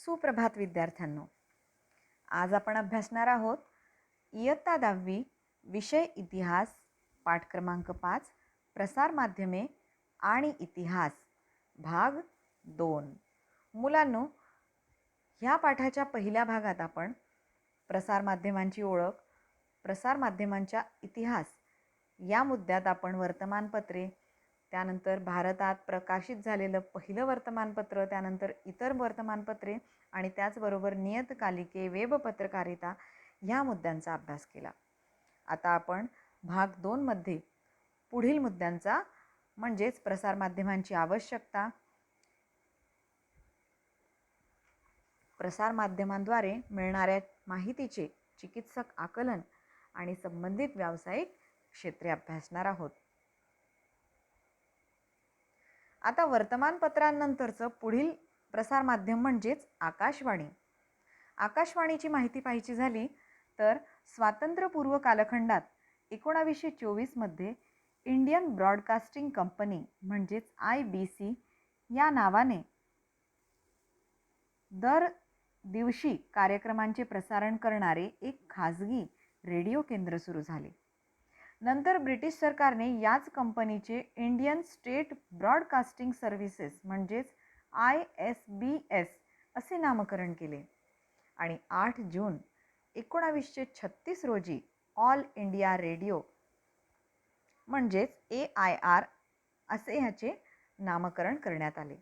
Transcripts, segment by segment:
सुप्रभात विद्यार्थ्यांनो. आज आपण अभ्यासणार आहोत इयत्ता 10वी विषय इतिहास पाठ क्रमांक 5 प्रसार माध्यमे आणि इतिहास भाग 2. मुलांनो, ह्या पाठाच्या पहिल्या भागात आपण प्रसार माध्यमांची ओळख, प्रसार माध्यमांचा इतिहास या मुद्द्यात आपण वर्तमानपत्रे, त्यानंतर भारतात प्रकाशित झालेलं पहिलं वर्तमानपत्र, त्यानंतर इतर वर्तमानपत्रे आणि त्याचबरोबर नियतकालिके, वेब पत्रकारिता ह्या मुद्द्यांचा अभ्यास केला. आता आपण भाग 2 मध्ये पुढील मुद्द्यांचा म्हणजेच प्रसार माध्यमांची आवश्यकता, प्रसार माध्यमांद्वारे मिळणाऱ्या माहितीचे चिकित्सक आकलन आणि संबंधित व्यावसायिक क्षेत्रे अभ्यासणार आहोत. आता वर्तमानपत्रांनंतरचं पुढील प्रसार माध्यम म्हणजेच आकाशवाणी. आकाशवाणीची माहिती पाहायची झाली तर स्वातंत्र्यपूर्व कालखंडात 1924 मध्ये इंडियन ब्रॉडकास्टिंग कंपनी म्हणजेच IBC या नावाने दर दिवशी कार्यक्रमांचे प्रसारण करणारे एक खाजगी रेडिओ केंद्र सुरू झाले. नंतर ब्रिटिश सरकारने याच कंपनीचे इंडियन स्टेट ब्रॉडकास्टिंग सर्व्हिसेस म्हणजेच ISBS असे नामकरण केले आणि 8 जून 1936 रोजी ऑल इंडिया रेडिओ म्हणजेच AIR असे ह्याचे नामकरण करण्यात आले.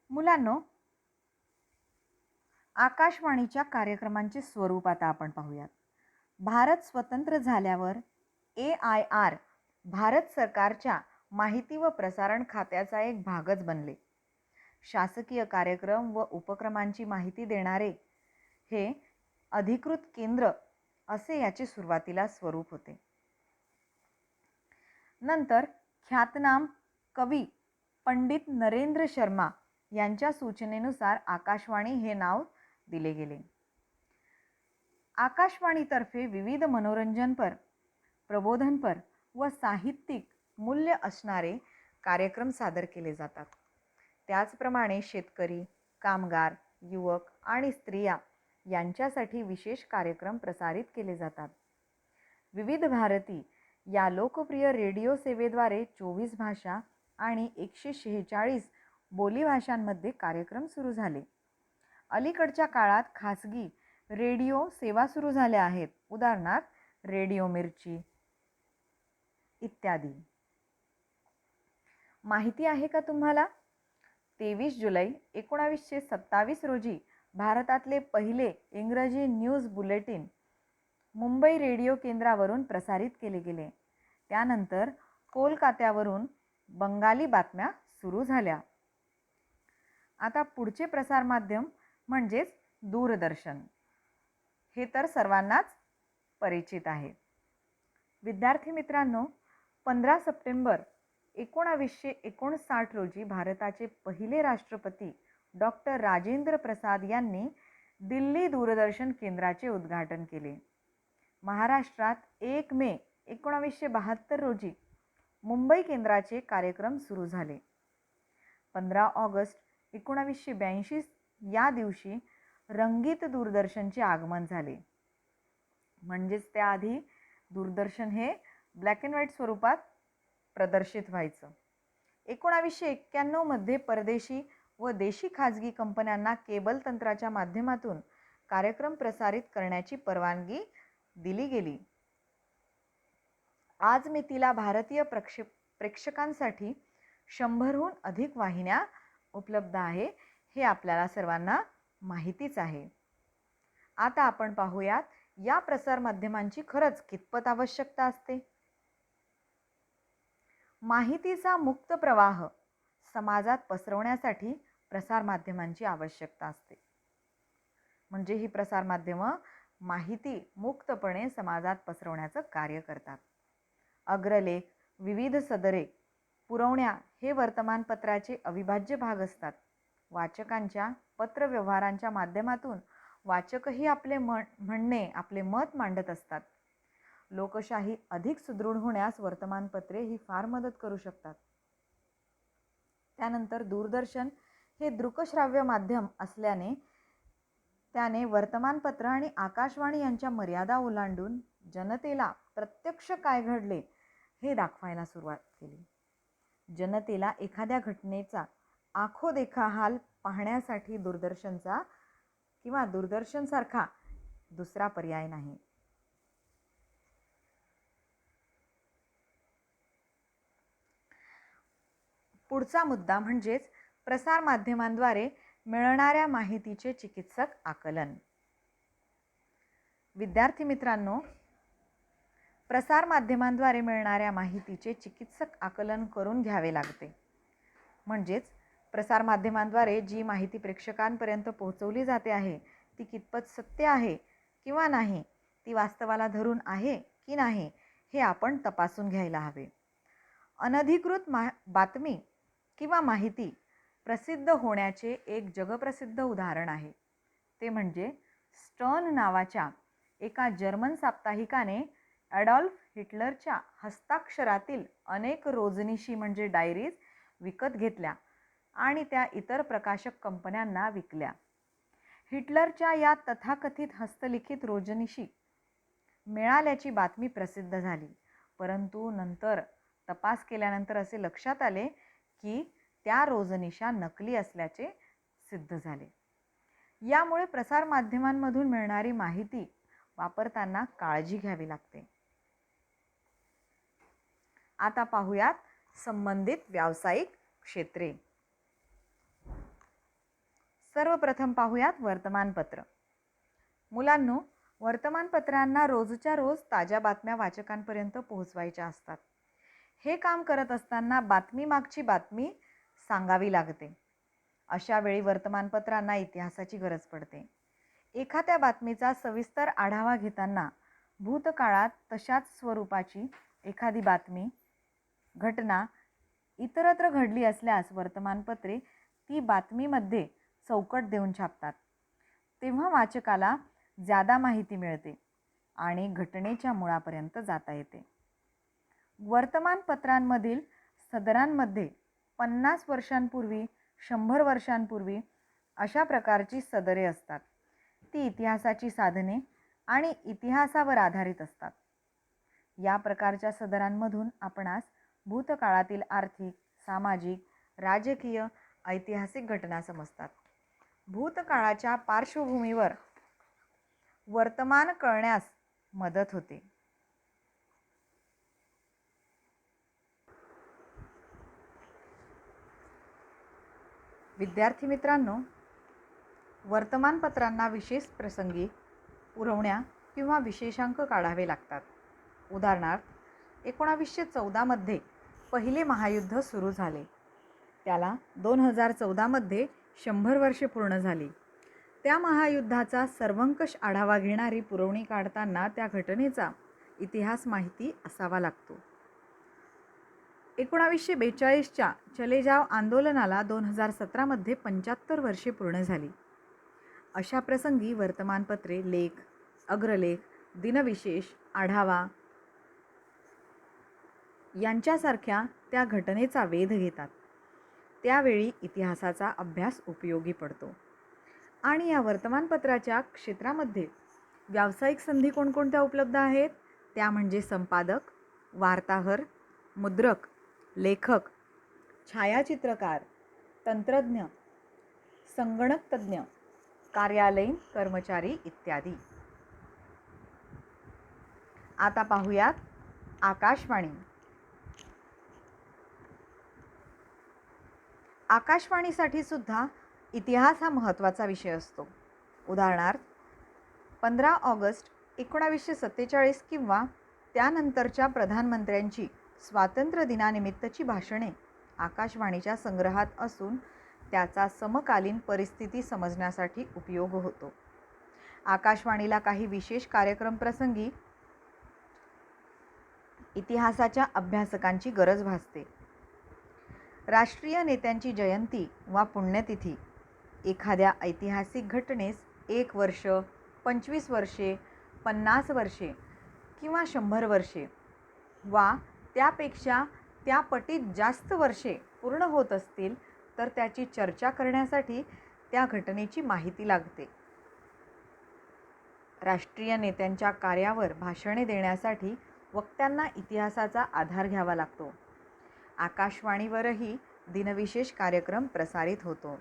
मुलांनो, आकाशवाणीच्या कार्यक्रमांचे स्वरूप आता आपण पाहूयात. भारत स्वतंत्र झाल्यावर AIR भारत सरकारच्या माहिती व प्रसारण खात्याचा एक भागच बनले. शासकीय कार्यक्रम व उपक्रमांची माहिती देणारे हे अधिकृत केंद्र असे याचे सुरुवातीला स्वरूप होते. नंतर ख्यातनाम कवी पंडित नरेंद्र शर्मा यांच्या सूचनेनुसार आकाशवाणी हे नाव दिले गेले. आकाशवाणीतर्फे विविध मनोरंजनपर, प्रबोधनपर व साहित्यिक मूल्य असणारे कार्यक्रम सादर केले जातात. त्याचप्रमाणे शेतकरी, कामगार, युवक आणि स्त्रिया यांच्यासाठी विशेष कार्यक्रम प्रसारित केले जातात. विविध भारती या लोकप्रिय रेडिओ सेवेद्वारे 24 भाषा आणि 146 बोलीभाषांमध्ये कार्यक्रम सुरू झाले. अलीकडच्या काळात खासगी रेडिओ सेवा सुरू झाल्या आहेत. उदाहरणार्थ रेडिओ मिर्ची इत्यादी. माहिती आहे का तुम्हाला? 23 जुलै 1927 रोजी भारतातले पहिले इंग्रजी न्यूज बुलेटिन मुंबई रेडिओ केंद्रावरून प्रसारित केले गेले. त्यानंतर कोलकात्यावरून बंगाली बातम्या सुरू झाल्या. आता पुढचे प्रसार माध्यम म्हणजेच दूरदर्शन. हे तर सर्वांनाच परिचित आहे. विद्यार्थी मित्रांनो, 15 सप्टेंबर 1959 रोजी भारताचे पहिले राष्ट्रपती डॉक्टर राजेंद्र प्रसाद यांनी दिल्ली दूरदर्शन केंद्राचे उद्घाटन केले. महाराष्ट्रात 1 मे 1972 रोजी मुंबई केंद्राचे कार्यक्रम सुरू झाले. 15 ऑगस्ट 1982 या दिवशी रंगीत दूरदर्शनचे आगमन झाले. म्हणजेच त्याआधी दूरदर्शन हे ब्लॅक अँड व्हाईट स्वरूपात प्रदर्शित व्हायचं. 1991 मध्ये परदेशी व देशी खाजगी कंपन्यांना केबल तंत्राच्या माध्यमातून कार्यक्रम प्रसारित करण्याची परवानगी दिली गेली. आज मितीला भारतीय प्रेक्षकांसाठी 100हून अधिक वाहिन्या उपलब्ध आहे. हे आपल्याला सर्वांना माहितीच आहे. आता आपण पाहूयात या प्रसार माध्यमांची खरंच कितपत आवश्यकता असते. माहितीचा मुक्त प्रवाह समाजात पसरवण्यासाठी प्रसार माध्यमांची आवश्यकता असते. म्हणजे ही प्रसार माध्यमं माहिती मुक्तपणे समाजात पसरवण्याचं कार्य करतात. अग्रलेख, विविध सदरे पुरवण्या हे वर्तमानपत्राचे अविभाज्य भाग असतात. वाचकांच्या पत्रव्यवहारांच्या माध्यमातून वाचकही आपले म्हणणे, आपले मत मांडत असतात. लोकशाही अधिक सुदृढ होण्यास वर्तमानपत्रे ही फार मदत करू शकतात. त्यानंतर दूरदर्शन हे दृकश्राव्य माध्यम असल्याने त्याने वर्तमानपत्र आणि आकाशवाणी यांच्या मर्यादा ओलांडून जनतेला प्रत्यक्ष काय घडले हे दाखवायला सुरुवात केली. जनतेला एखाद्या घटनेचा आखोदेखा हाल पाहण्यासाठी दूरदर्शनचा किंवा दूरदर्शनसारखा दुसरा पर्याय नाही. पुढचा मुद्दा म्हणजेच प्रसारमाध्यमांद्वारे मिळणाऱ्या माहितीचे चिकित्सक आकलन. विद्यार्थी मित्रांनो, प्रसारमाध्यमांद्वारे मिळणाऱ्या माहितीचे चिकित्सक आकलन करून घ्यावे लागते. म्हणजेच प्रसारमाध्यमांद्वारे जी माहिती प्रेक्षकांपर्यंत पोहोचवली जाते आहे ती कितपत सत्य आहे किंवा नाही, ती वास्तवाला धरून आहे की नाही हे आपण तपासून घ्यायला हवे. अनधिकृत बातमी किंवा माहिती प्रसिद्ध होण्याचे एक जगप्रसिद्ध उदाहरण आहे. ते म्हणजे स्टर्न नावाच्या एका जर्मन साप्ताहिकाने ॲडॉल्फ हिटलरच्या हस्ताक्षरातील अनेक रोजनिशी म्हणजे डायरीज विकत घेतल्या आणि त्या इतर प्रकाशक कंपन्यांना विकल्या. हिटलरच्या या तथाकथित हस्तलिखित रोजनिशी मिळाल्याची बातमी प्रसिद्ध झाली, परंतु नंतर तपास केल्यानंतर असे लक्षात आले की त्या रोजनिशा नकली असल्याचे सिद्ध झाले. यामुळे प्रसारमाध्यमांमधून मिळणारी माहिती वापरताना काळजी घ्यावी लागते. आता पाहूयात संबंधित व्यावसायिक क्षेत्रे. सर्वप्रथम पाहूयात वर्तमानपत्र. मुलांनो, वर्तमानपत्रांना रोजच्या रोज ताज्या बातम्या वाचकांपर्यंत पोहोचवायच्या असतात. हे काम करत असताना बातमीमागची बातमी सांगावी लागते. अशा वेळी वर्तमानपत्रांना इतिहासाची गरज पडते. एखाद्या बातमीचा सविस्तर आढावा घेताना भूतकाळात तशाच स्वरूपाची एखादी बातमी, घटना इतरत्र घडली असल्यास वर्तमानपत्रे ती बातमीमध्ये चौकट देऊन छापतात. तेव्हा वाचकाला ज्यादा माहिती मिळते आणि घटनेच्या मुळापर्यंत जाता येते. वर्तमानपत्रांमधील सदरांमध्ये 50 वर्षांपूर्वी, 100 वर्षांपूर्वी अशा प्रकारची सदरे असतात. ती इतिहासाची साधने आणि इतिहासावर आधारित असतात. या प्रकारच्या सदरांमधून आपणास भूतकाळातील आर्थिक, सामाजिक, राजकीय, ऐतिहासिक घटना समजतात. भूतकाळाच्या पार्श्वभूमीवर वर्तमान कळण्यास मदत होते. विद्यार्थी मित्रांनो, वर्तमानपत्रांना विशेष प्रसंगी पुरवण्या किंवा विशेषांक काढावे लागतात. उदाहरणार्थ 1914 मध्ये पहिले महायुद्ध सुरू झाले. त्याला 2014 मध्ये 100 वर्षे पूर्ण झाली. त्या महायुद्धाचा सर्वंकष आढावा घेणारी पुरवणी काढताना त्या घटनेचा इतिहास माहिती असावा लागतो. 1942च्या चले जाव आंदोलनाला 2017 मध्ये 75 वर्षे पूर्ण झाली. अशा प्रसंगी वर्तमानपत्रे लेख, अग्रलेख, दिनविशेष, आढावा यांच्यासारख्या त्या घटनेचा वेध घेतात. त्यावेळी इतिहासाचा अभ्यास उपयोगी पडतो. आणि या वर्तमानपत्राच्या क्षेत्रामध्ये व्यावसायिक संधी कोणकोणत्या उपलब्ध आहेत? त्या म्हणजे संपादक, वार्ताहर, मुद्रक, लेखक, छायाचित्रकार, तंत्रज्ञ, संगणक तज्ज्ञ, कार्यालयीन कर्मचारी इत्यादी. आता पाहूयात आकाशवाणी. आकाशवाणीसाठी सुद्धा इतिहास हा महत्त्वाचा विषय असतो. उदाहरणार्थ 15 ऑगस्ट 1947 किंवा त्यानंतरच्या प्रधानमंत्र्यांची स्वातंत्र्य दिनानिमित्तची भाषणे आकाशवाणीच्या संग्रहात असून त्याचा समकालीन परिस्थिती समजण्यासाठी उपयोग होतो. आकाशवाणीला काही विशेष कार्यक्रम प्रसंगी इतिहासाच्या अभ्यासकांची गरज भासते. राष्ट्रीय नेत्यांची जयंती वा पुण्यतिथी, एखाद्या ऐतिहासिक घटनेस 1 वर्ष, 25 वर्षे, 50 वर्षे किंवा 100 वर्षे वा त्यापेक्षा त्या पटीत जास्त वर्षे पूर्ण होत असतील तर त्याची चर्चा करण्यासाठी त्या घटनेची माहिती लागते. राष्ट्रीय नेत्यांच्या कार्यावर भाषणे देण्यासाठी वक्त्यांना इतिहासाचा आधार घ्यावा लागतो. आकाशवाणीवरही दिनविशेष कार्यक्रम प्रसारित होतो.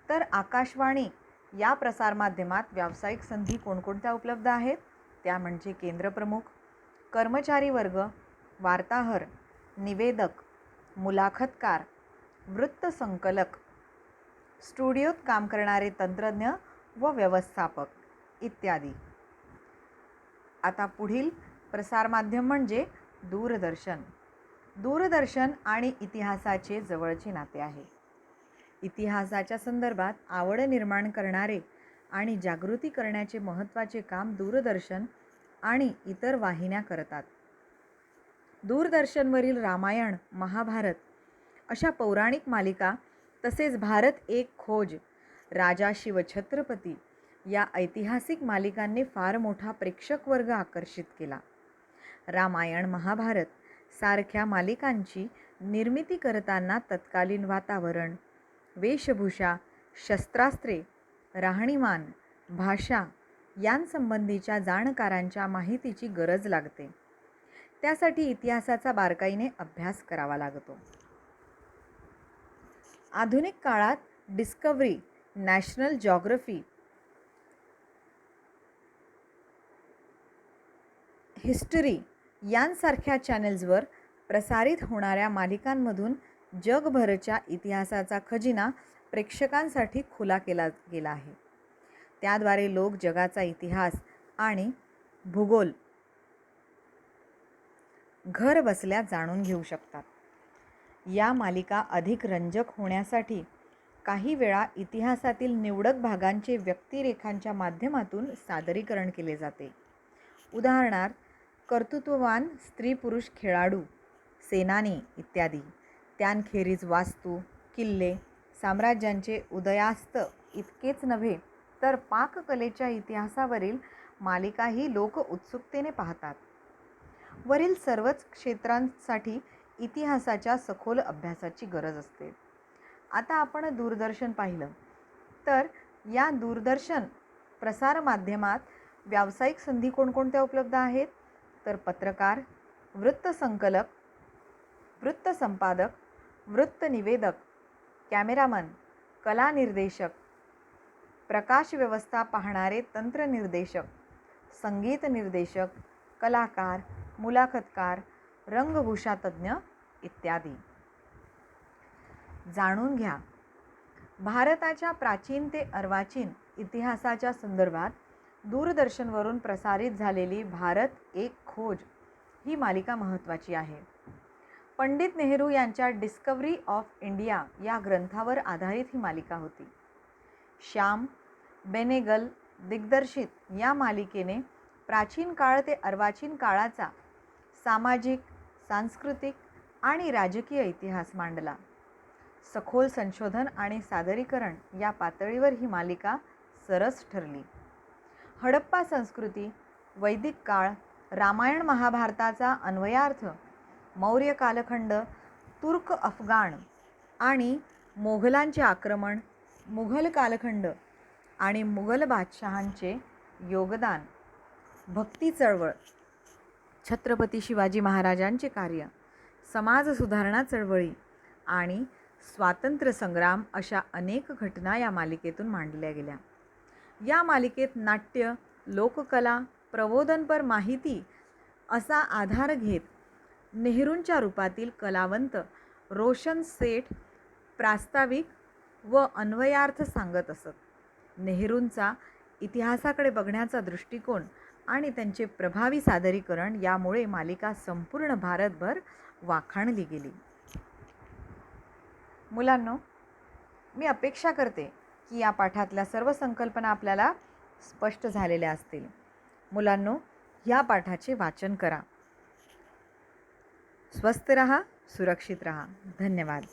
तर आकाशवाणी या प्रसारमाध्यमात व्यावसायिक संधी कोणकोणत्या उपलब्ध आहेत? त्या म्हणजे केंद्रप्रमुख, कर्मचारी वर्ग, वार्ताहर, निवेदक, मुलाखतकार, वृत्तसंकलक, स्टुडिओत काम करणारे तंत्रज्ञ व व्यवस्थापक इत्यादी. आता पुढील प्रसारमाध्यम म्हणजे दूरदर्शन. दूरदर्शन आणि इतिहासाचे जवळचे नाते आहे. इतिहासाच्या संदर्भात आवड निर्माण करणारे आणि जागृती करण्याचे महत्त्वाचे काम दूरदर्शन आणि इतर वाहिन्या करतात. दूरदर्शनवरील रामायण, महाभारत अशा पौराणिक मालिका तसेच भारत एक खोज, राजा शिवछत्रपती या ऐतिहासिक मालिकांनी फार मोठा प्रेक्षक वर्ग आकर्षित केला. रामायण, महाभारत सारख्या मालिकांची निर्मिती करताना तत्कालीन वातावरण, वेशभूषा, शस्त्रास्त्रे, राहणीमान, भाषा यांसंबंधीच्या जाणकारांच्या माहितीची गरज लागते. त्यासाठी इतिहासाचा बारकाईने अभ्यास करावा लागतो. आधुनिक काळात डिस्कव्हरी, नॅशनल जिओग्राफी, हिस्टरी यांसारख्या चॅनेल्सवर प्रसारित होणाऱ्या मालिकांमधून जगभरच्या इतिहासाचा खजिना प्रेक्षकांसाठी खुला केला गेला आहे. त्याद्वारे लोक जगाचा इतिहास आणि भूगोल घर बसल्या जाणून घेऊ शकतात. या मालिका अधिक रंजक होण्यासाठी काही वेळा इतिहासातील निवडक भागांचे व्यक्तिरेखांच्या माध्यमातून सादरीकरण केले जाते. उदाहरणार्थ कर्तृत्ववान स्त्री-पुरुष खेळाडू, सेनानी इत्यादी. त्यांखेरीज वास्तू, किल्ले, साम्राज्यांचे उदयास्त इतकेच नव्हे तर पाककलेच्या इतिहासावरील मालिकाही लोक उत्सुकतेने पाहतात. वरील सर्वच क्षेत्रांसाठी इतिहासाच्या सखोल अभ्यासाची गरज असते. आता आपण दूरदर्शन पाहिलं तर या दूरदर्शन प्रसारमाध्यमात व्यावसायिक संधी कोणकोणत्या उपलब्ध आहेत? तर पत्रकार, वृत्तसंकलक, वृत्तसंपादक, वृत्तनिवेदक, कॅमेरामन, कलानिर्देशक, प्रकाश व्यवस्था पाहणारे तंत्रनिर्देशक, संगीत निर्देशक, कलाकार, मुलाखतकार, रंगभूषा तज्ज्ञ इत्यादी. जाणून घ्या. भारताच्या प्राचीन ते अर्वाचीन इतिहासाच्या संदर्भात दूरदर्शनवरून प्रसारित झालेली भारत एक खोज ही मालिका महत्त्वाची आहे. पंडित नेहरू यांच्या डिस्कव्हरी ऑफ इंडिया या ग्रंथावर आधारित ही मालिका होती. श्याम बेनेगल दिग्दर्शित या मालिकेने प्राचीन काळ ते अर्वाचीन काळाचा सामाजिक, सांस्कृतिक आणि राजकीय इतिहास मांडला. सखोल संशोधन आणि सादरीकरण या पातळीवर ही मालिका सरस ठरली. हडप्पा संस्कृती, वैदिक काळ, रामायण महाभारताचा अन्वयार्थ, मौर्य कालखंड, तुर्क अफगाण आणि मोघलांचे आक्रमण, मुघल कालखंड आणि मुघल बादशहांचे योगदान, भक्ती चळवळ, छत्रपती शिवाजी महाराजांचे कार्य, समाज सुधारणा चळवळी आणि स्वातंत्र्य संग्राम अशा अनेक घटना या मालिकेतून मांडल्या गेल्या. या मालिकेत नाट्य, लोककला, प्रबोधनपर माहिती असा आधार घेत नेहरूंच्या रूपातील कलावंत रोशन सेठ प्रास्ताविक व अन्वयार्थ सांगत असत. नेहरूंचा इतिहासाकडे बघण्याचा दृष्टिकोन आणि त्यांचे प्रभावी सादरीकरण यामुळे मालिका संपूर्ण भारतभर वाखाणली गेली. मुलांनो, मी अपेक्षा करते की या पाठातल्या सर्व संकल्पना आपल्याला स्पष्ट झालेल्या असतील. मुलांनो, ह्या पाठाचे वाचन करा. स्वस्थ रहा, सुरक्षित रहा. धन्यवाद.